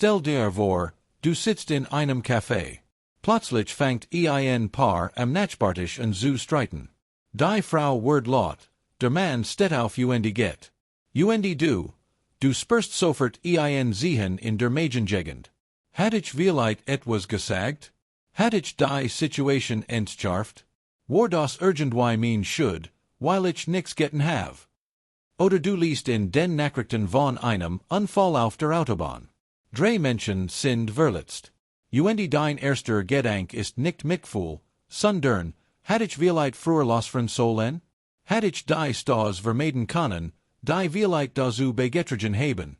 Stell dir vor, du sitzt in einem Café. Plötzlich fängt ein Paar am Nachbartisch an zu streiten. Die Frau wird laut, der Mann steht auf und geht. Du spürst sofort ein Ziehen in der Magengegend. Hat ich vielleicht etwas gesagt? Hat ich die Situation entschärft? War das irgendwie mein Schuld, weil ich nix getan have? Oder du liest in den Nachrichten von einem Unfall auf der Autobahn. Drei Menschen sind verletzt. Dein erster Gedanke ist nicht Mitgefühl, sondern, hat ich vielleicht früher losfahren sollen? Hat ich die Stars vermeiden können, die vielleicht dazu beigetragen haben?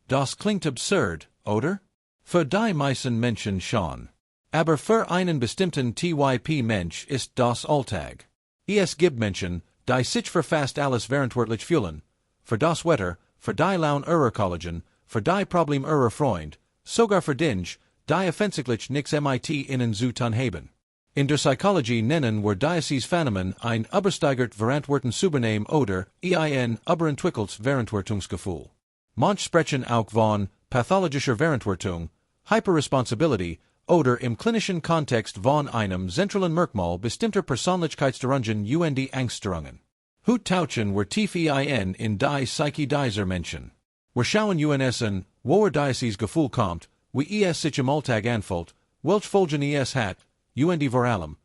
Das klingt absurd, oder? Für die meisten Menschen schon. Aber für einen bestimmten Typ-Mensch ist das Alltag. Es gibt Menschen, die sich für fast alles verantwortlich fühlen. Für das Wetter, für die Laune ihrer Kollegen, für die Problem ihrer Freund, sogar für Dinge, die offensichtlich nix mit ihnen zu tun haben. In der Psychologie nennen wir dieses Phänomen ein übersteigertes Verantwortungsübernehmen oder ein überentwickeltes Verantwortungsgefühl. Manche sprechen auch von pathologischer Verantwortung, Hyperresponsibility oder im klinischen Kontext von einem zentralen Merkmal bestimmter Persönlichkeitsstörungen und Angststörungen. Hut tauchen wir tief in die Psyche dieser Menschen. Wir schauen uns an, woher dieses Gefühl kommt, wie es sich im Alltag anfühlt, welche Folgen es hat, und vor allem,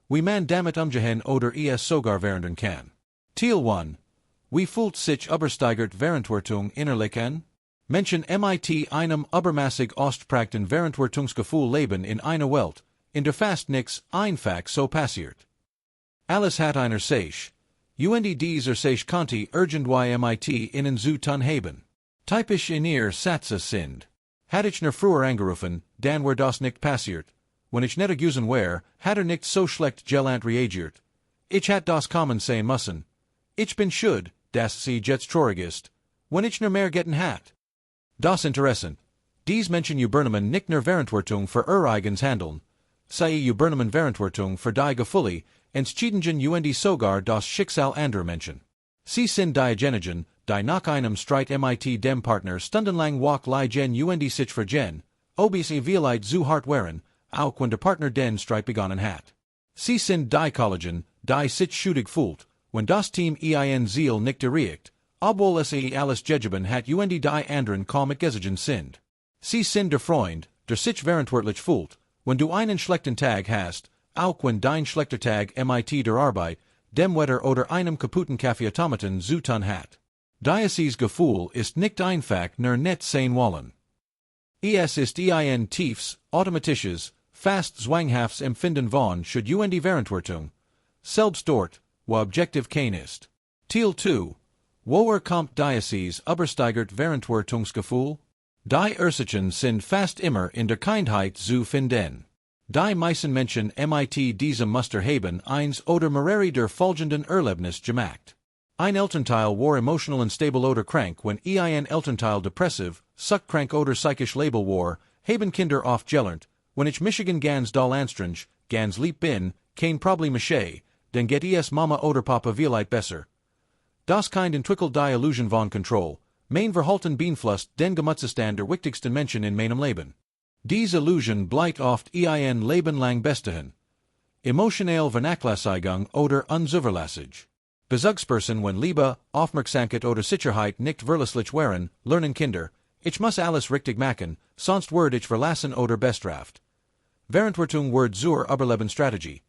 wie man damit umgehen oder es sogar verändern kann. Teil 1. Wie fühlt sich übersteigert Verantwortung innerlich an? Menschen mit einem übermäßig ausgeprägten Verantwortungsgefühl leben in einer Welt, in der fast nix einfach so passiert. Alles hat einer sich, und dieser sich konnte irgendwie mit ihnen zu tun haben. Typisch in ihr Sätze sind: Hat ich nur früher angerufen, dann wär das nicht passiert. Wenn ich nicht gewesen wär, hat nicht so schlecht gelernt reagiert. Ich hat das kommen sein müssen. Ich bin schuld, dass sie jetzt traurig ist, wenn ich nur mehr getan hat. Das interessant. Dies Menschen übernehmen nicht nur Verantwortung für ihr eigenes Handeln, sie übernehmen Verantwortung für die Gefühle, entschieden und sogar das Schicksal anderer Menschen. Sie sind diejenigen, die nach einem Streit mit dem Partner stundenlang wach liegen und sich vergehen, ob sie vielleicht zu hart wären, auch wenn der Partner den Streit begonnen hat. Sie sind die Kollegen, die sich schuldig fühlt, wenn das Team ein Ziel nicht erreicht, obwohl es alles gegeben hat und die anderen kaum mitgegangen sind. Sie sind der Freund, der sich verantwortlich fühlt, wenn du einen schlechten Tag hast, auch wenn dein schlechter Tag mit der Arbeit, dem Wetter oder einem kaputten Kaffeeautomaten zu tun hat. Dieses Gefühl ist nicht einfach nur nett sein wollen. Es ist ein tiefes, automatisches, fast zwanghaftes Empfinden von Schuld und Verantwortung, selbst dort, wo objektiv kein ist. Teil 2. Woher kommt dieses übersteigert Verantwortungsgefühl? Die Ursachen sind fast immer in der Kindheit zu finden. Die meisten Menschen mit diesem Muster haben eins oder mehrere der folgenden Erlebnisse gemacht. Ein Elternteil war emotional unstable oder krank, wenn ein Elternteil depressiv, suchtkrank oder psychisch label war, haben Kinder oft gelernt, wenn ich Michigan ganz doll anstreng, ganz lieb bin, kein Problem ische, dann geht es Mama oder Papa vielleicht besser. Das kind entwickelt die Illusion von Kontrolle, mein Verhalten beeinflusst den Gemütszustand der wichtigsten Menschen in meinem Leben. Diese Illusion bleibt oft ein Leben lang bestehen. Emotionale Vernachlässigung oder Unzuverlässig. Bezugsperson wenn Liebe, Aufmerksamkeit oder Sicherheit nicht verlässlich wären, lernen Kinder, ich muss alles richtig machen, sonst werd ich verlassen oder bestraft. Verantwortung wird zur Überlebensstrategie.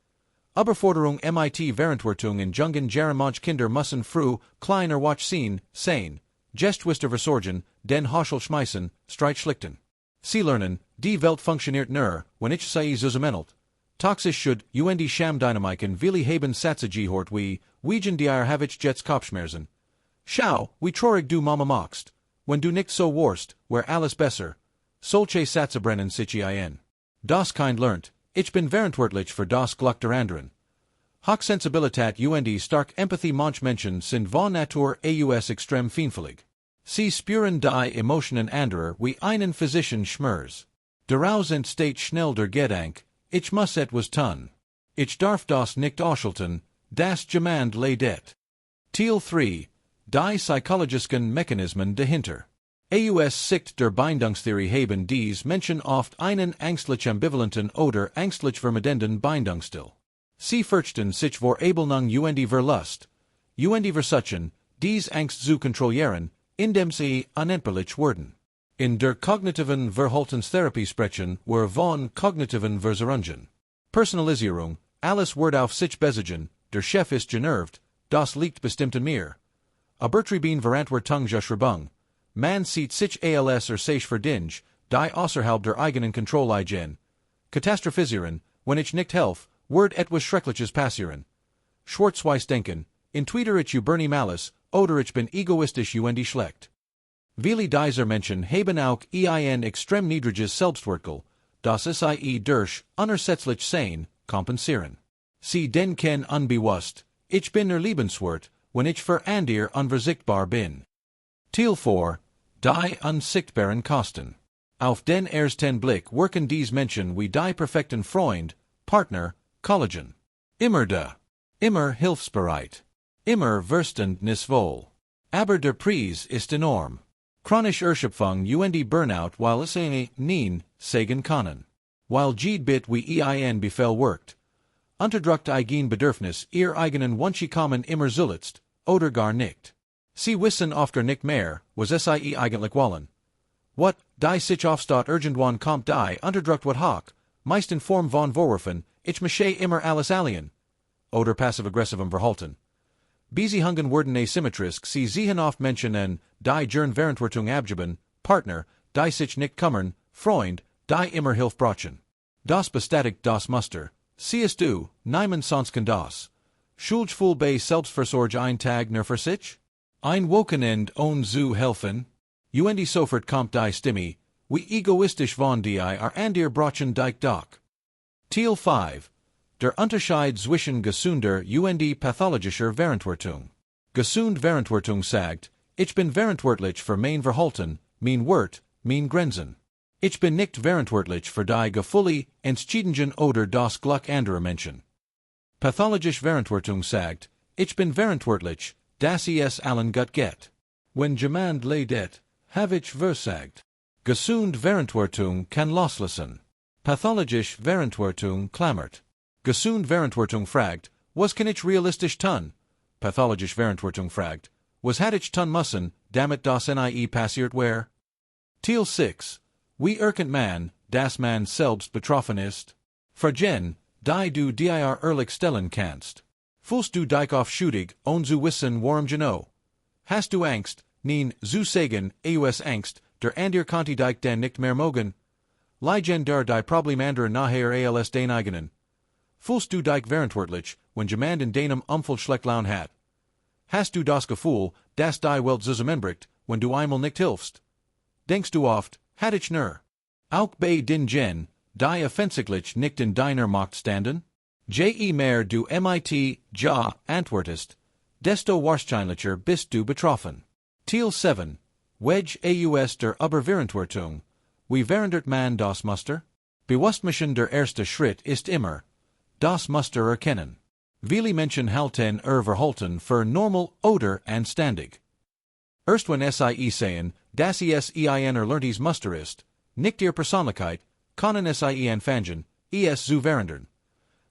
Überforderung mit Verantwortung in jungen Jahren manche Kinder müssen früh, kleiner Watch sein, Gestwister versorgen, den Haschel schmeißen, Streit schlichten. Sie lernen, die Welt funktioniert nur, wenn ich sie zusammenhält. Toxische und Schamdynamiken willi haben Sätze gehört wie dir have ich jetzt Kopfschmerzen. Schau, wie traurig du Mama machst. Wenn du nicht so warst, wär alles besser. Solche Sätze brennen sich ein. Das Kind lernt, ich bin verantwortlich für das Glück der anderen. Hochsensibilität und stark Empathie manche Menschen sind von Natur aus extrem feinfühlig. Sie spüren die Emotionen anderer wie einen physischen Schmerz. Daraus entsteht schnell der Gedanke, ich muss etwas tun. Ich darf das nicht ausschalten, das jemand leidet. Teil 3. Die psychologischen Mechanismen dahinter. Aus Sicht der Bindungstheorie haben dies Menschen oft einen ängstlich ambivalenten oder ängstlich vermeidenden Bindungsstil. Sie fürchten sich vor Ablehnung und Verlust, und versuchen, dies Angst zu kontrollieren, indem sie unentbehrlich werden. In der kognitiven Verhaltenstherapie sprechen wir von kognitiven Versorgungen. Personalisierung, alles wird auf sich bezogen, der Chef ist genervt, das liegt bestimmt an mir. Übertrieben Verantwortung geschrieben, man sieht sich als sich verdient, die außerhalb der eigenen Kontrolle liegen. Katastrophisieren, wenn ich nicht helfe, wird etwas Schreckliches passieren. Schwarz-weiß denken, entweder ich übernehme alles, oder ich bin egoistisch und schlecht. Viele dieser Menschen haben auch ein extrem niedriges Selbstwertgefühl, das sie durch unersetzlich sein, kompensieren. Sie denken unbewusst, ich bin liebenswert, wenn ich für andere unversichtbar bin. Teil 4. Die unsichtbaren Kosten. Auf den ersten Blick wirken dies Menschen wie die perfekten Freund, Partner, Kollegen. Immer hilfsbereit. Immer verständnisvoll. Aber der Preis ist enorm. Chronisch Erschöpfung und Burnout weil es nie sagen können. Weil Bit wie ein Befehl wirkt. Unterdrückt eigen Bedürfnis ihr eigenen Wünsche kommen immer zuletzt, oder gar nicht. Sie wissen öfter nicht mehr, was sie eigentlich wollen. What, die sich aufstatt irgendwann kommt die unterdrückt wat hoch, meist in Form von Vorwürfen, ich mache immer alles alien. Oder passiv-aggressivem Verhalten. Beziehungen werden asymmetrisch, sie sehen oft Menschen en, die gern Verantwortung abgeben, Partner, die sich nicht kümmern, Freund, die immer Hilfe brauchen. Das bestätigt das Muster. Siehst du, niemand sonst kann das. Schuldgefühl bei Selbstversorge ein Tag nur für sich? Ein Wochenend ohne zu helfen? Und sofort kommt die Stimme, wie egoistisch von die andere brauchen dich doch. Teil 5. Der Unterschied zwischen gesunder und pathologischer Verantwortung. Gesund Verantwortung sagt, ich bin verantwortlich für mein Verhalten, mein Wort, mein Grenzen. Ich bin nicht verantwortlich für die Gefühle, Entscheidungen oder das Glück anderer Menschen. Pathologisch Verantwortung sagt, ich bin verantwortlich, dass es allen gut geht. Wenn jemand leidet, habe ich versagt. Gesund Verantwortung kann loslassen. Pathologisch Verantwortung klammert. Gesund Verantwortung fragt, was kann ich realistisch tun? Pathologisch Verantwortung fragt, was had ich tun müssen, damit das nie passiert wäre? Teil 6. Wie erkennt man, dass man selbst betroffen ist? Fragen, die du dir ehrlich stellen kannst. Fühlst du dich auf schuldig, ohne zu wissen warum genau? Hast du Angst, nein, zu sagen, aus Angst, der andere konnte dich dann nicht mehr mögen? Liegen der die Problem anderer nachher als den eigenen? Fühlst du dich verantwortlich, wenn jemand in deinem Umfeld schlecht Laune hat? Hast du das Gefühl, dass die Welt zusammenbricht, wenn du einmal nicht hilfst? Denkst du oft, hat ich nur? Auch bei den Gen, die offensichtlich nicht in deiner Macht standen? Je mehr du mit ja antwortest, desto wahrscheinlicher bist du betroffen. Teil 7. Wedge aus der Überverantwortung. Wie verändert man das Muster? Bewusstmachen der erste Schritt ist immer, das Muster erkennen. Viele Menschen halten Verhalten für normal oder anständig. Erst wenn sie sehen, dass es ein erlerntes Muster ist, nicht ihre Persönlichkeit, können sie anfangen, es zu verändern.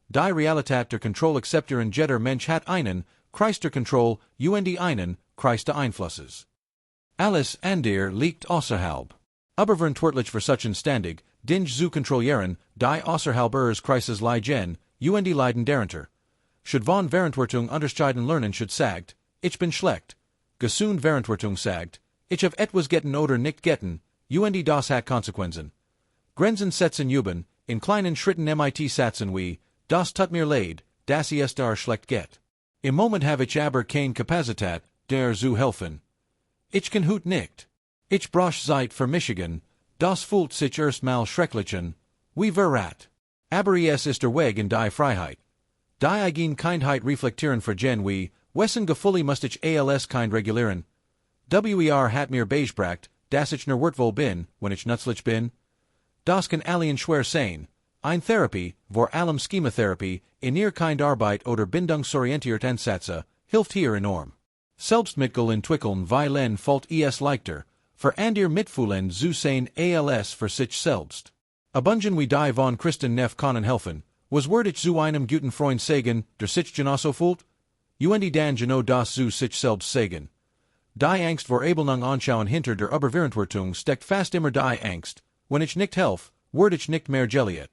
Die Realität der Kontrolle akzeptieren jeder Mensch hat einen, Kreis der Kontrolle, und einen, Kreis der Einflusses. Alles andere liegt außerhalb. Überverantwortlich für solchen ständig, Dinge zu kontrollieren, die außerhalb ihres Kreises liegen, und leiden darunter. Should von Verantwortung unterscheiden lernen should sagt, ich bin schlecht. Gesund Verantwortung sagt, ich habe etwas getten oder nicht getten, und das hat Konsequenzen. Grenzen setzen üben, in kleinen Schritten mit setzen wie, das tut mir leid, dass es dar schlecht geht. Im Moment habe ich aber keine Kapazität, der zu helfen. Ich kann hut nicht. Ich brauche Zeit für Michigan, das fühlt sich erstmal schrecklich an, wie verrat. Aber es ist der Weg in die Freiheit. Die eigen Kindheit reflektieren vergen wie, wessen Gefühle muss ich als kind regulieren. Hat mir beigebracht, dass ich nur wertvoll bin, wenn ich nützlich bin. Das kann allen schwer sein. Ein Therapie, vor allem Schematherapie, in ihr kind Arbeit oder bindungsorientiert Ansätze, hilft hier enorm. Selbstmitgefühl entwickeln weil fällt es leichter, für mitfühlen zu sein als für sich selbst. Abungen wie die von Christen nef können helfen, was word ich zu einem guten Freund sagen, der sich genauso fühlt? Dan genau das zu sich selbst sagen. Die Angst vor Abelnung anschauen hinter der Überverantwortung steckt fast immer die Angst, wenn ich nicht helf, word ich nicht mehr geliet.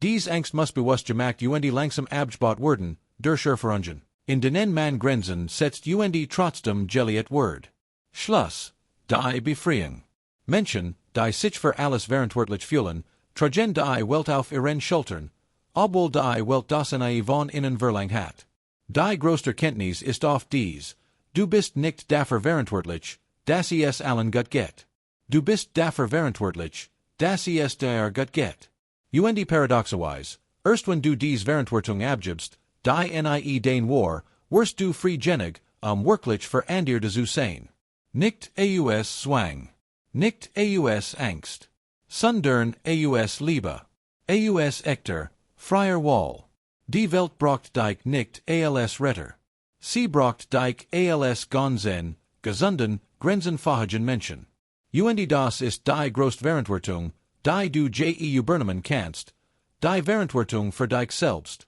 Dies Angst muss bewusst gemacht langsam abgebaut werden, durch Erfahrungen. In denen man Grenzen setzt trotzdem geliet word. Schluss, die Befreiung. Menschen, die sich für alles verantwortlich fühlen, tragen die Welt auf ihren Schultern, obwohl die Welt das von innen verlangt hat. Die größte Kenntnis ist oft dies: du bist nicht dafür verantwortlich, dass es allen gut geht. Du bist dafür verantwortlich, dass es dir gut geht. Paradoxerweise, erst wenn du dies Verantwortung abgibst, die den War, wirst du frei wirklich für andere zu sein. Nicht aus Zwang. Nicht aus Angst. Sondern aus Liebe. Aus echter, freier Wall. Die Welt braucht dich nicht als Retter. Sie braucht dich als ganzen, gesunden, grenzenfähigen Menschen. Das ist die größte Verantwortung, die du übernehmen kannst, die Verantwortung für dich selbst.